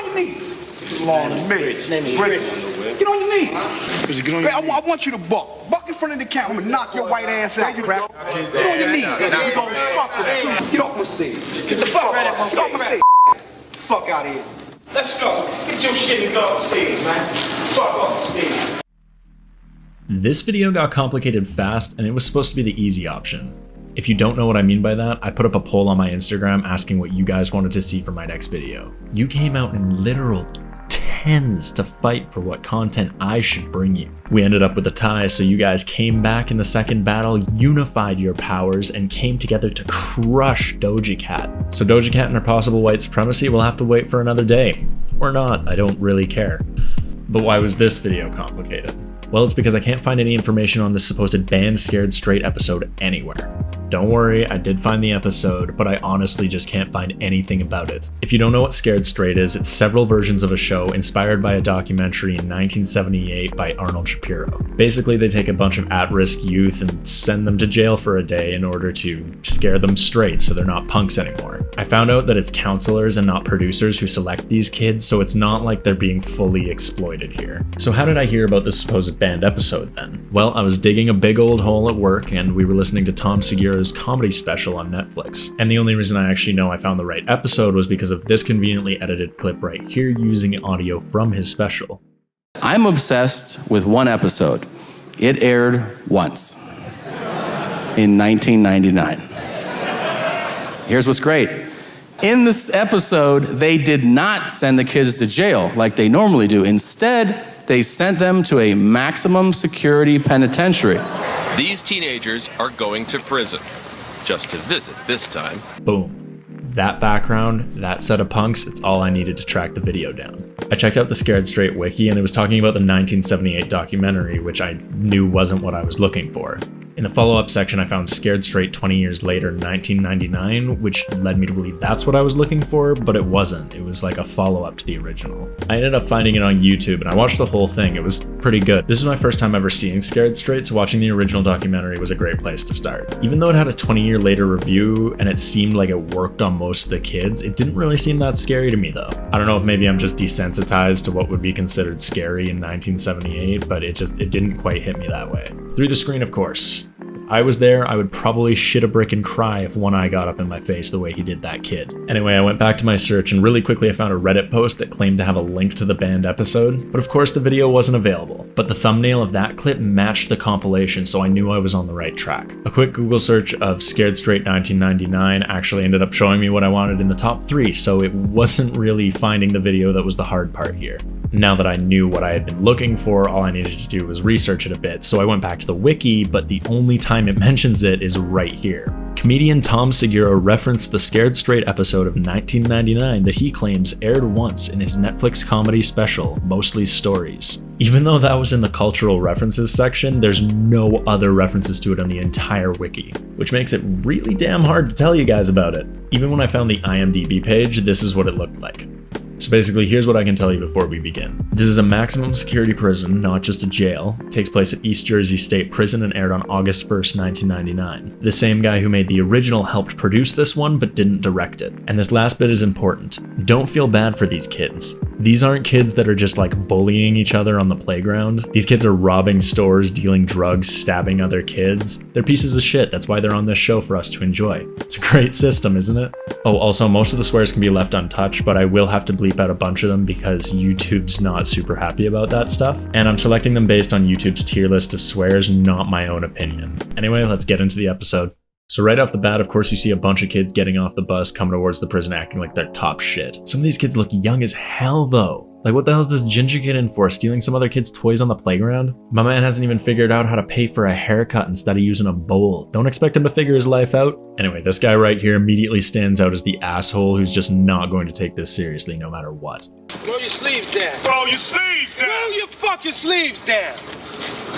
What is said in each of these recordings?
on your knees. Long as Midge. Get on your knees. I want you to buck. Buck in front of the camera. I'm gonna knock your white ass out, crap. Get on your knees. You're gonna fuck with it too. Get off my stage. Get the fuck off my stage. Fuck out of here. Let's go. Get your shit and go off stage, man. Fuck off stage. This video got complicated fast, and it was supposed to be the easy option. If you don't know what I mean by that, I put up a poll on my Instagram asking what you guys wanted to see for my next video. You came out in literal tens to fight for what content I should bring you. We ended up with a tie, so you guys came back in the second battle, unified your powers, and came together to crush Doja Cat. So Doja Cat and her possible white supremacy will have to wait for another day. Or not, I don't really care. But why was this video complicated? Well, it's because I can't find any information on this supposed banned Scared Straight episode anywhere. Don't worry, I did find the episode, but I honestly just can't find anything about it. If you don't know what Scared Straight is, it's several versions of a show inspired by a documentary in 1978 by Arnold Shapiro. Basically, they take a bunch of at-risk youth and send them to jail for a day in order to scare them straight so they're not punks anymore. I found out that it's counselors and not producers who select these kids, so it's not like they're being fully exploited here. So how did I hear about this supposed banned episode then? Well, I was digging a big old hole at work and we were listening to Tom Segura's comedy special on Netflix. And the only reason I actually know I found the right episode was because of this conveniently edited clip right here using audio from his special. I'm obsessed with one episode. It aired once in 1999. Here's what's great. In this episode, they did not send the kids to jail like they normally do. Instead, they sent them to a maximum security penitentiary. These teenagers are going to prison, just to visit this time. Boom. That background, that set of punks, it's all I needed to track the video down. I checked out the Scared Straight wiki and it was talking about the 1978 documentary, which I knew wasn't what I was looking for. In the follow-up section, I found Scared Straight 20 years later, 1999, which led me to believe that's what I was looking for, but it wasn't. It was like a follow-up to the original. I ended up finding it on YouTube, and I watched the whole thing. It was pretty good. This was my first time ever seeing Scared Straight, so watching the original documentary was a great place to start. Even though it had a 20-year later review, and it seemed like it worked on most of the kids, it didn't really seem that scary to me, though. I don't know if maybe I'm just desensitized to what would be considered scary in 1978, but it didn't quite hit me that way. Through the screen, of course. If I was there, I would probably shit a brick and cry if one eye got up in my face the way he did that kid. Anyway, I went back to my search and really quickly I found a Reddit post that claimed to have a link to the banned episode, but of course the video wasn't available. But the thumbnail of that clip matched the compilation, so I knew I was on the right track. A quick Google search of Scared Straight 1999 actually ended up showing me what I wanted in the top 3, so it wasn't really finding the video that was the hard part here. Now that I knew what I had been looking for, all I needed to do was research it a bit, so I went back to the wiki, but the only time it mentions it is right here. Comedian Tom Segura referenced the Scared Straight episode of 1999 that he claims aired once in his Netflix comedy special, Mostly Stories. Even though that was in the cultural references section, there's no other references to it on the entire wiki, which makes it really damn hard to tell you guys about it. Even when I found the IMDb page, this is what it looked like. So basically, here's what I can tell you before we begin. This is a maximum security prison, not just a jail. It takes place at East Jersey State Prison and aired on August 1st, 1999. The same guy who made the original helped produce this one, but didn't direct it. And this last bit is important. Don't feel bad for these kids. These aren't kids that are just like bullying each other on the playground. These kids are robbing stores, dealing drugs, stabbing other kids. They're pieces of shit. That's why they're on this show for us to enjoy. It's a great system, isn't it? Oh, also, most of the swears can be left untouched, but I will have to bleep out a bunch of them because YouTube's not super happy about that stuff. And I'm selecting them based on YouTube's tier list of swears, not my own opinion. Anyway, let's get into the episode. So right off the bat, of course, you see a bunch of kids getting off the bus, coming towards the prison, acting like they're top shit. Some of these kids look young as hell, though. Like, what the hell is this ginger kid in for? Stealing some other kid's toys on the playground? My man hasn't even figured out how to pay for a haircut instead of using a bowl. Don't expect him to figure his life out. Anyway, this guy right here immediately stands out as the asshole who's just not going to take this seriously no matter what. Roll your sleeves down. Roll your sleeves down. Roll your fucking sleeves down.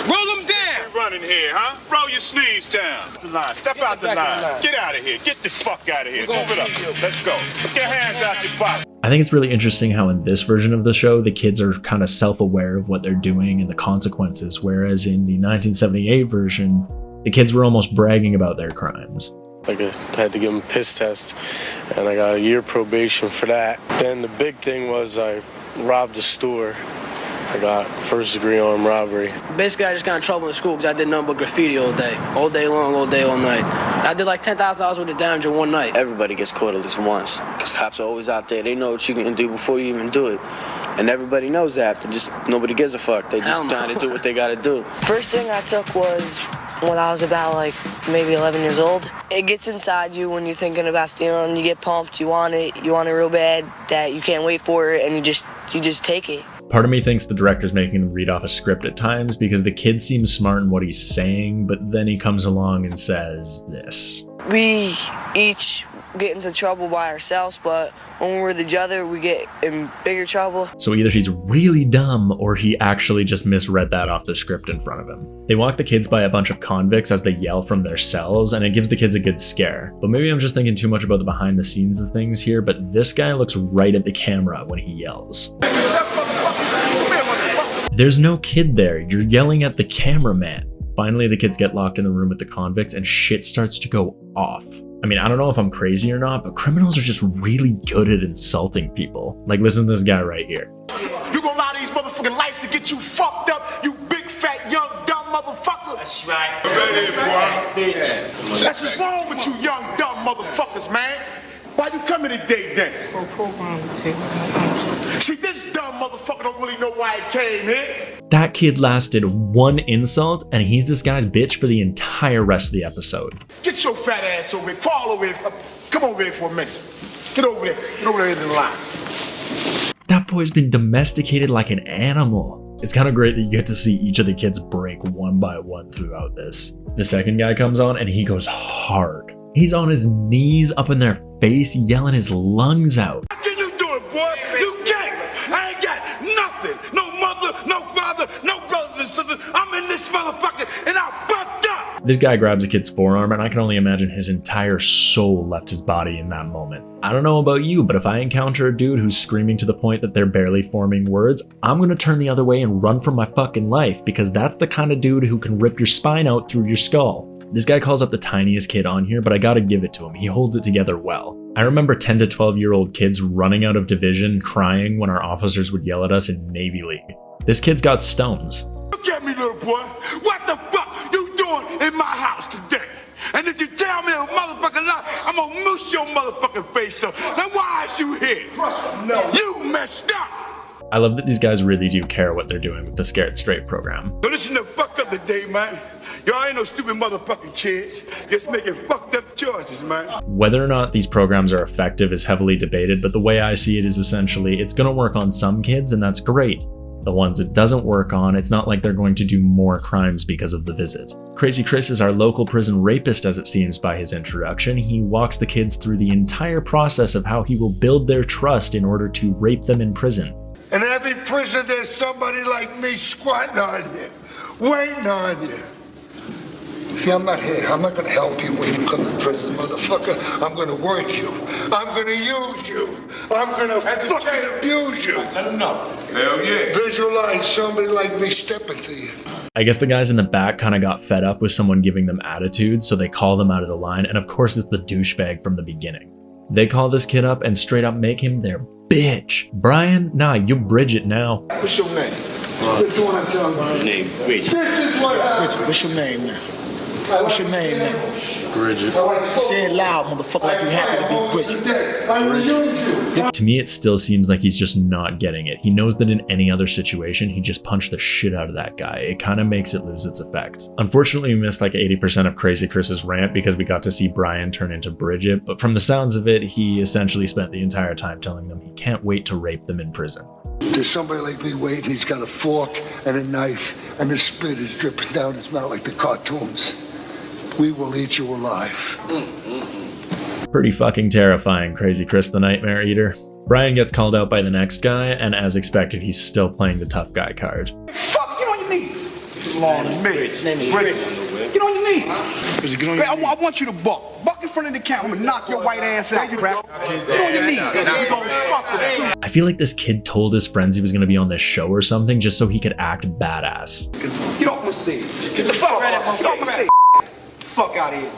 Roll them down. You running here, huh? Roll your sleeves down. The line. Step out the line. Get out of here. Get the fuck out of here. Move it up. Let's go. Put your hands out your pocket. I think it's really interesting how in this version of the show, the kids are kind of self-aware of what they're doing and the consequences, whereas in the 1978 version, the kids were almost bragging about their crimes. Like I had to give him a piss test, and I got a year probation for that. Then the big thing was I robbed a store. I got first-degree armed robbery. Basically, I just got in trouble in school because I did nothing but graffiti all day long, all day, all night. I did like $10,000 worth of damage in one night. Everybody gets caught at least once, because cops are always out there. They know what you can do before you even do it. And everybody knows that, but just nobody gives a fuck. They just trying to do what they gotta do. First thing I took was when I was about like maybe 11 years old. It gets inside you when you're thinking about stealing. You get pumped, you want it real bad that you can't wait for it, and you just take it. Part of me thinks the director's making him read off a script at times because the kid seems smart in what he's saying, but then he comes along and says this. We each get into trouble by ourselves, but when we're with each other, we get in bigger trouble. So either he's really dumb or he actually just misread that off the script in front of him. They walk the kids by a bunch of convicts as they yell from their cells, and it gives the kids a good scare. But maybe I'm just thinking too much about the behind the scenes of things here, but this guy looks right at the camera when he yells. There's no kid there, you're yelling at the cameraman. Finally, the kids get locked in the room with the convicts and shit starts to go off. I mean, I don't know if I'm crazy or not, but criminals are just really good at insulting people. Like, listen to this guy right here. You gonna allow these motherfucking lights to get you fucked up, you big, fat, young, dumb motherfucker? That's right. That's what's wrong with you young, dumb motherfuckers, man. Why you coming today, then? See, this dumb motherfucker don't really know why he came here. That kid lasted one insult, and he's this guy's bitch for the entire rest of the episode. Get your fat ass over here. Crawl over here. Come over here for a minute. Get over there. Get over there in the line. That boy's been domesticated like an animal. It's kind of great that you get to see each of the kids break one by one throughout this. The second guy comes on, and he goes hard. He's on his knees up in their face, yelling his lungs out. How can you do it, boy? You can't. I ain't got nothing. No mother, no father, no brothers and sisters. I'm in this motherfucker, and I'm fucked up. This guy grabs a kid's forearm, and I can only imagine his entire soul left his body in that moment. I don't know about you, but if I encounter a dude who's screaming to the point that they're barely forming words, I'm gonna turn the other way and run for my fucking life, because that's the kind of dude who can rip your spine out through your skull. This guy calls up the tiniest kid on here, but I gotta give it to him. He holds it together well. I remember 10 to 12-year-old kids running out of division, crying when our officers would yell at us in Navy League. This kid's got stones. Look at me, little boy. What the fuck you doing in my house today? And if you tell me a motherfucking lie, I'm gonna moose your motherfucking face up. Now why is you here? No. You messed up. I love that these guys really do care what they're doing with the Scared Straight program. So listen to fucked up today, man. Y'all ain't no stupid motherfucking kids. Just making fucked up choices, man. Whether or not these programs are effective is heavily debated, but the way I see it is essentially it's gonna work on some kids, and that's great. The ones it doesn't work on, it's not like they're going to do more crimes because of the visit. Crazy Chris is our local prison rapist, as it seems by his introduction. He walks the kids through the entire process of how he will build their trust in order to rape them in prison. In every prison, there's somebody like me squatting on you, waiting on you. See, I'm not here. I'm not going to help you when you come to prison, motherfucker. I'm going to work you. I'm going to use you. I'm going to fucking abuse you. Let him know. Hell yeah. Visualize somebody like me stepping to you. I guess the guys in the back kind of got fed up with someone giving them attitude, so they call them out of the line, and of course it's the douchebag from the beginning. They call this kid up and straight up make him their bitch. Brian, nah, you Bridget now. What's your name? This is what I'm telling you. Your name, Bridget. This is what happened. Bridget, what's your name now? What's your name now? Bridget. Say it loud, motherfucker, like you happy to be Bridget. I will use you. To me, it still seems like he's just not getting it. He knows that in any other situation, he'd just punch the shit out of that guy. It kind of makes it lose its effect. Unfortunately, we missed like 80% of Crazy Chris's rant because we got to see Brian turn into Bridget, but from the sounds of it, he essentially spent the entire time telling them he can't wait to rape them in prison. There's somebody like me waiting. He's got a fork and a knife, and his spit is dripping down his mouth like the cartoons. We will eat you alive. Pretty fucking terrifying, Crazy Chris the Nightmare Eater. Brian gets called out by the next guy, and as expected, he's still playing the tough guy card. Fuck, get on your knees. Long Bridget. Get on your knees. I want you to buck. Buck in front of the camera. I'm gonna knock your white ass out, crap. Get on your knees. You gonna fuck with it. I feel like this kid told his friends he was gonna be on this show or something just so he could act badass. Get off my stage. Get the fuck out of my stage. Fuck out of here.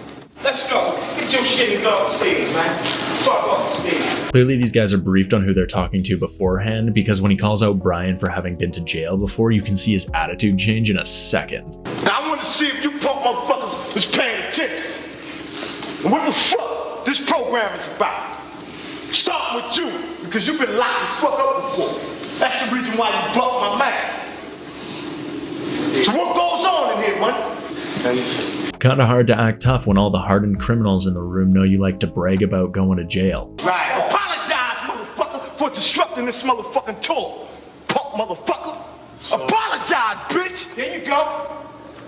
Let's go. Get your shit and go upstairs, man. Fuck off the stage. Clearly these guys are briefed on who they're talking to beforehand, because when he calls out Brian for having been to jail before, you can see his attitude change in a second. Now I want to see if you punk motherfuckers is paying attention. And what the fuck this program is about. Starting with you, because you've been locked the fuck up before. That's the reason why you bucked my man. So what goes on in here, man? Kinda hard to act tough when all the hardened criminals in the room know you like to brag about going to jail. Right. Apologize, motherfucker, for disrupting this motherfucking tour. Punk motherfucker. Apologize, bitch. There you go.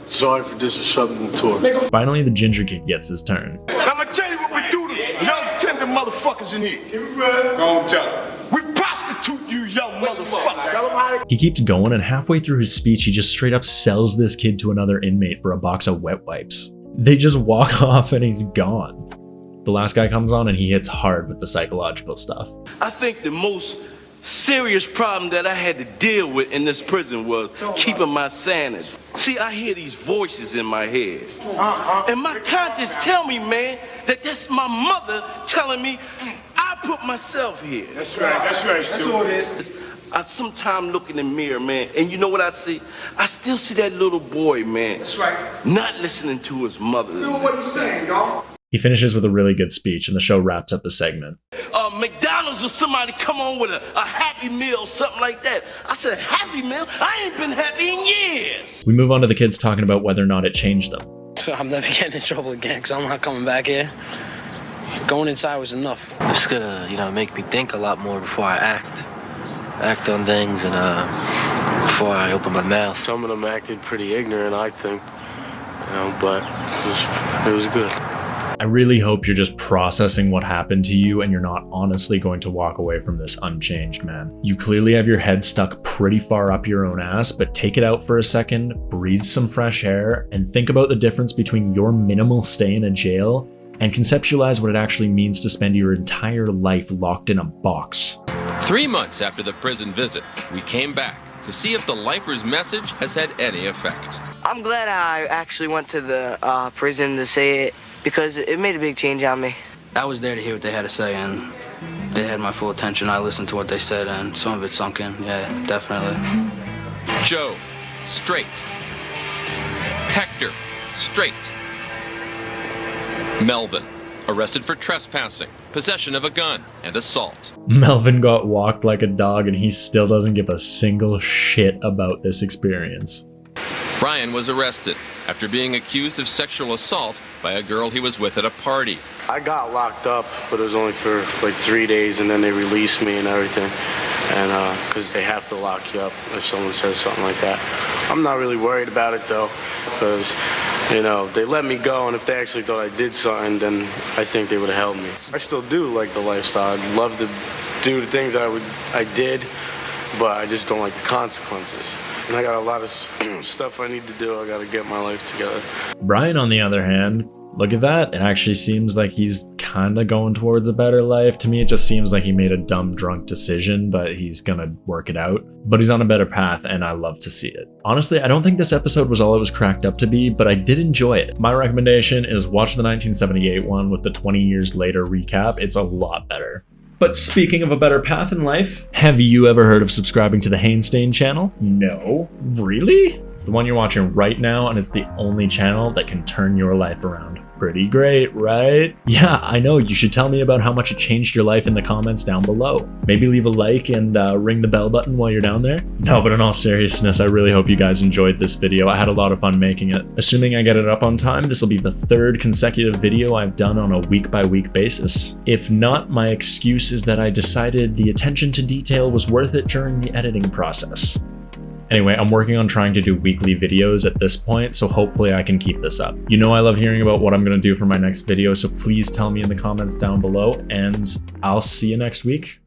Sorry for disrupting the tour. Finally, the ginger kid gets his turn. Now I'm gonna tell you what we do to young tender motherfuckers in here. Go on, tell him. We prostitute you young motherfuckers. Tell them how He keeps going, and halfway through his speech, he just straight up sells this kid to another inmate for a box of wet wipes. They just walk off and he's gone. The last guy comes on and he hits hard with the psychological stuff. I think the most serious problem that I had to deal with in this prison was keeping my sanity. See, I hear these voices in my head. And my conscience tell me, man, that that's my mother telling me I put myself here. That's right. That's all it is. I sometimes look in the mirror, man, and you know what I see? I still see that little boy, man. That's right. Not listening to his mother. You know what he's saying, y'all? He finishes with a really good speech, and the show wraps up the segment. McDonald's or somebody come on with a Happy Meal, something like that. I said, Happy Meal? I ain't been happy in years. We move on to the kids talking about whether or not it changed them. So I'm never getting in trouble again, because I'm not coming back here. Going inside was enough. It's gonna, make me think a lot more before I act on things, and before I open my mouth. Some of them acted pretty ignorant, I think, but it was good. I really hope you're just processing what happened to you and you're not honestly going to walk away from this unchanged, man. You clearly have your head stuck pretty far up your own ass, but take it out for a second, breathe some fresh air, and think about the difference between your minimal stay in a jail and conceptualize what it actually means to spend your entire life locked in a box. 3 months after the prison visit, we came back to see if the lifer's message has had any effect. I'm glad I actually went to the prison to say it, because it made a big change on me. I was there to hear what they had to say, and they had my full attention. I listened to what they said, and some of it sunk in. Yeah, definitely. Joe, straight. Hector, straight. Melvin, arrested for trespassing, possession of a gun, and assault. Melvin got walked like a dog and he still doesn't give a single shit about this experience. Brian was arrested after being accused of sexual assault by a girl he was with at a party. I got locked up, but it was only for like 3 days, and then they released me and everything. And because they have to lock you up if someone says something like that. I'm not really worried about it though, because they let me go, and if they actually thought I did something, then I think they would have held me. I still do like the lifestyle. I'd love to do the things I did, but I just don't like the consequences. And I got a lot of stuff I need to do. I got to get my life together. Brian, on the other hand, look at that. It actually seems like he's kind of going towards a better life. To me, it just seems like he made a dumb, drunk decision, but he's going to work it out. But he's on a better path, and I love to see it. Honestly, I don't think this episode was all it was cracked up to be, but I did enjoy it. My recommendation is watch the 1978 one with the 20 years later recap. It's a lot better. But speaking of a better path in life, have you ever heard of subscribing to the Hainstein channel? No? Really? It's the one you're watching right now, and it's the only channel that can turn your life around. Pretty great, right? Yeah, I know, you should tell me about how much it changed your life in the comments down below. Maybe leave a like and ring the bell button while you're down there. No, but in all seriousness, I really hope you guys enjoyed this video. I had a lot of fun making it. Assuming I get it up on time, this will be the 3rd consecutive video I've done on a week-by-week basis. If not, my excuse is that I decided the attention to detail was worth it during the editing process. Anyway, I'm working on trying to do weekly videos at this point, so hopefully I can keep this up. You know I love hearing about what I'm going to do for my next video, so please tell me in the comments down below, and I'll see you next week.